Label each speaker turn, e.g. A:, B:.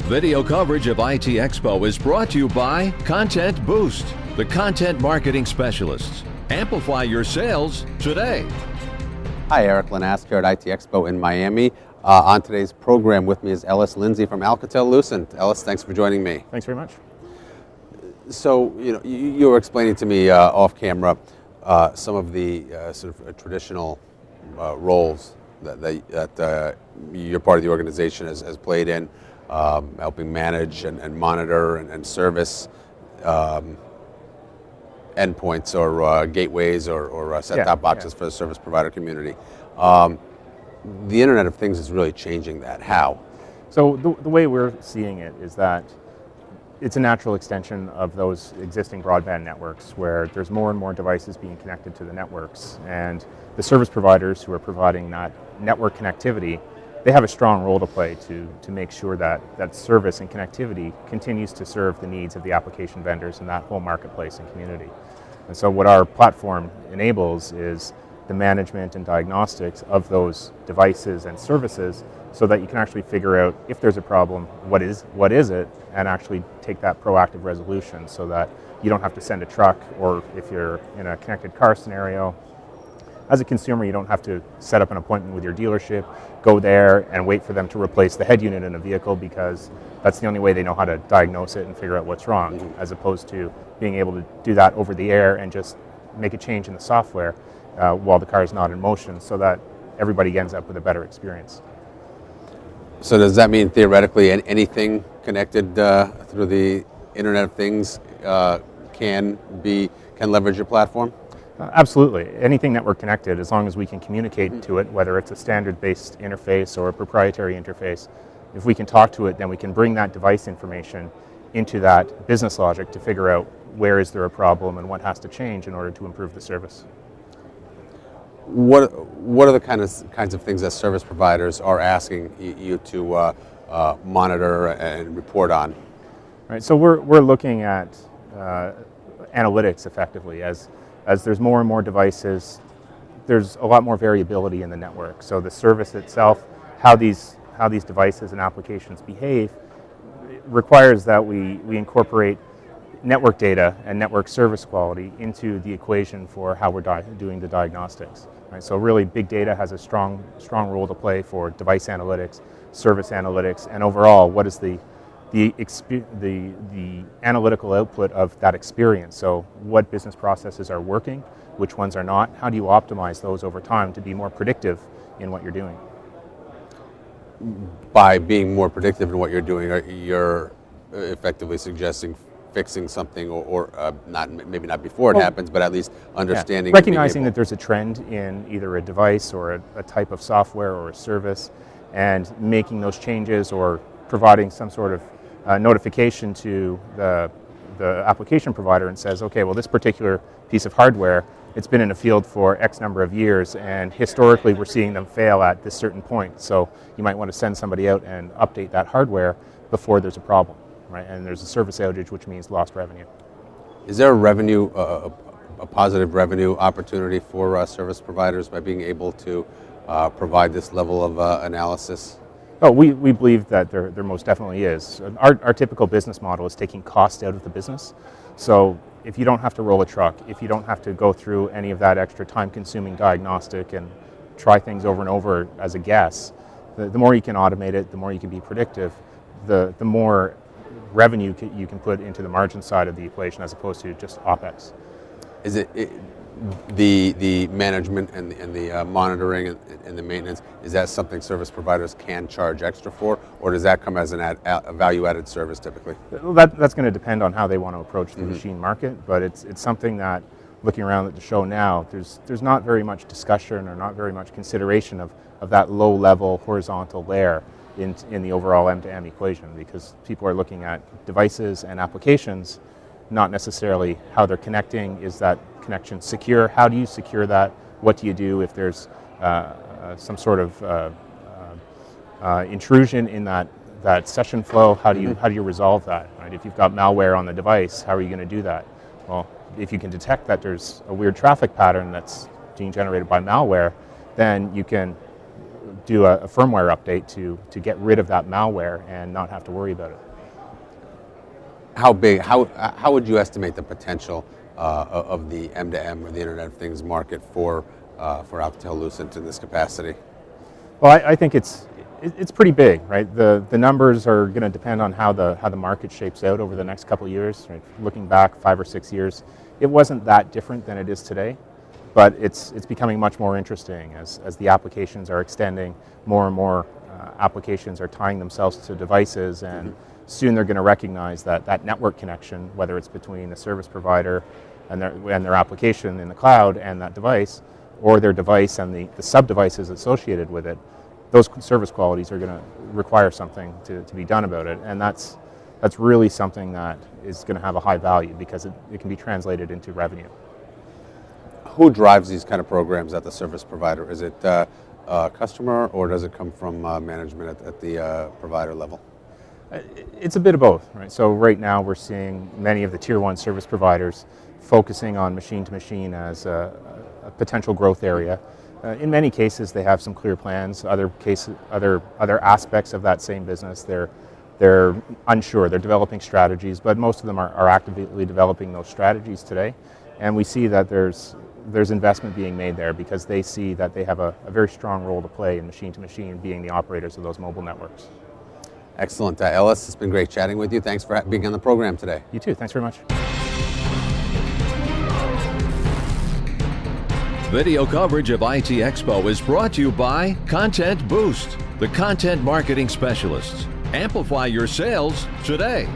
A: Video coverage of IT Expo is brought to you by Content Boost, the content marketing specialists. Amplify your sales today.
B: Hi, Eric Lanask here at IT Expo in Miami. On today's program with me is Ellis Lindsay from Alcatel-Lucent. Ellis, thanks for joining me.
C: Thanks very much.
B: So, you were explaining to me off camera some of the sort of traditional roles that your part of the organization has played in helping manage and monitor and service endpoints or gateways or set-top boxes for the service provider community. The Internet of Things is really changing that. How?
C: So the way we're seeing it is that it's a natural extension of those existing broadband networks where there's more and more devices being connected to the networks, and the service providers who are providing that network connectivity, they have a strong role to play to make sure that that service and connectivity continues to serve the needs of the application vendors and that whole marketplace and community. And so what our platform enables is the management and diagnostics of those devices and services so that you can actually figure out if there's a problem, what is it, and actually take that proactive resolution so that you don't have to send a truck, or if you're in a connected car scenario, as a consumer, you don't have to set up an appointment with your dealership, go there and wait for them to replace the head unit in a vehicle because that's the only way they know how to diagnose it and figure out what's wrong, as opposed to being able to do that over the air and just make a change in the software while the car is not in motion so that everybody ends up with a better experience.
B: So does that mean theoretically anything connected through the Internet of Things can leverage your platform?
C: Absolutely. Anything network connected, as long as we can communicate to it, whether it's a standard-based interface or a proprietary interface, if we can talk to it, then we can bring that device information into that business logic to figure out where is there a problem and what has to change in order to improve the service.
B: What are the kinds of things that service providers are asking you to monitor and report on?
C: Right. So we're looking at analytics effectively as there's more and more devices. There's a lot more variability in the network. So the service itself, how these devices and applications behave, requires that we incorporate network data and network service quality into the equation for how we're doing the diagnostics. Right? So really, big data has a strong role to play for device analytics, service analytics, and overall, what is the analytical output of that experience. So what business processes are working, which ones are not, how do you optimize those over time to be more predictive in what you're doing?
B: By being more predictive in what you're doing, you're effectively suggesting fixing something or maybe not before it happens, but at least understanding.
C: Recognizing that there's a trend in either a device or a type of software or a service, and making those changes or providing some sort of notification to the application provider and says, okay, well, this particular piece of hardware, it's been in the field for X number of years, and historically we're seeing them fail at this certain point. So you might want to send somebody out and update that hardware before there's a problem, right? And there's a service outage, which means lost revenue.
B: Is there a positive revenue opportunity for service providers by being able to provide this level of analysis?
C: Oh, we believe that there most definitely is. Our typical business model is taking cost out of the business. So if you don't have to roll a truck, if you don't have to go through any of that extra time-consuming diagnostic and try things over and over as a guess, the more you can automate it, the more you can be predictive, the more revenue you can put into the margin side of the equation as opposed to just OpEx.
B: Is it the management and the monitoring and the maintenance, is that something service providers can charge extra for, or does that come as a value-added service typically?
C: Well, that's going to depend on how they want to approach the machine market, but it's something that, looking around at the show now, there's not very much discussion or not very much consideration of that low-level horizontal layer in the overall M2M equation, because people are looking at devices and applications, not necessarily how they're connecting. Is that connection secure? How do you secure that? What do you do if there's some sort of intrusion in that session flow? How do you resolve that? Right? If you've got malware on the device, how are you going to do that? Well, if you can detect that there's a weird traffic pattern that's being generated by malware, then you can do a firmware update to get rid of that malware and not have to worry about it.
B: How big? How would you estimate the potential of the M2M or the Internet of Things market for Alcatel-Lucent in this capacity?
C: Well, I think it's pretty big, right? The numbers are going to depend on how the market shapes out over the next couple of years. Right? Looking back 5 or 6 years, it wasn't that different than it is today, but it's becoming much more interesting as the applications are extending. More and more applications are tying themselves to devices, and soon they're going to recognize that network connection, whether it's between the service provider and their application in the cloud and that device, or their device and the sub-devices associated with it. Those service qualities are going to require something to be done about it, and that's really something that is going to have a high value because it can be translated into revenue.
B: Who drives these kind of programs at the service provider? Is it a customer, or does it come from management at the provider level?
C: It's a bit of both, right? So right now we're seeing many of the tier 1 service providers focusing on machine-to-machine as a potential growth area. In many cases, they have some clear plans. Other aspects of that same business, they're unsure. They're developing strategies, but most of them are actively developing those strategies today. And we see that there's investment being made there because they see that they have a very strong role to play in machine-to-machine, being the operators of those mobile networks.
B: Excellent. Ellis, it's been great chatting with you. Thanks for being on the program today.
C: You too. Thanks very much.
A: Video coverage of IT Expo is brought to you by Content Boost, the content marketing specialists. Amplify your sales today.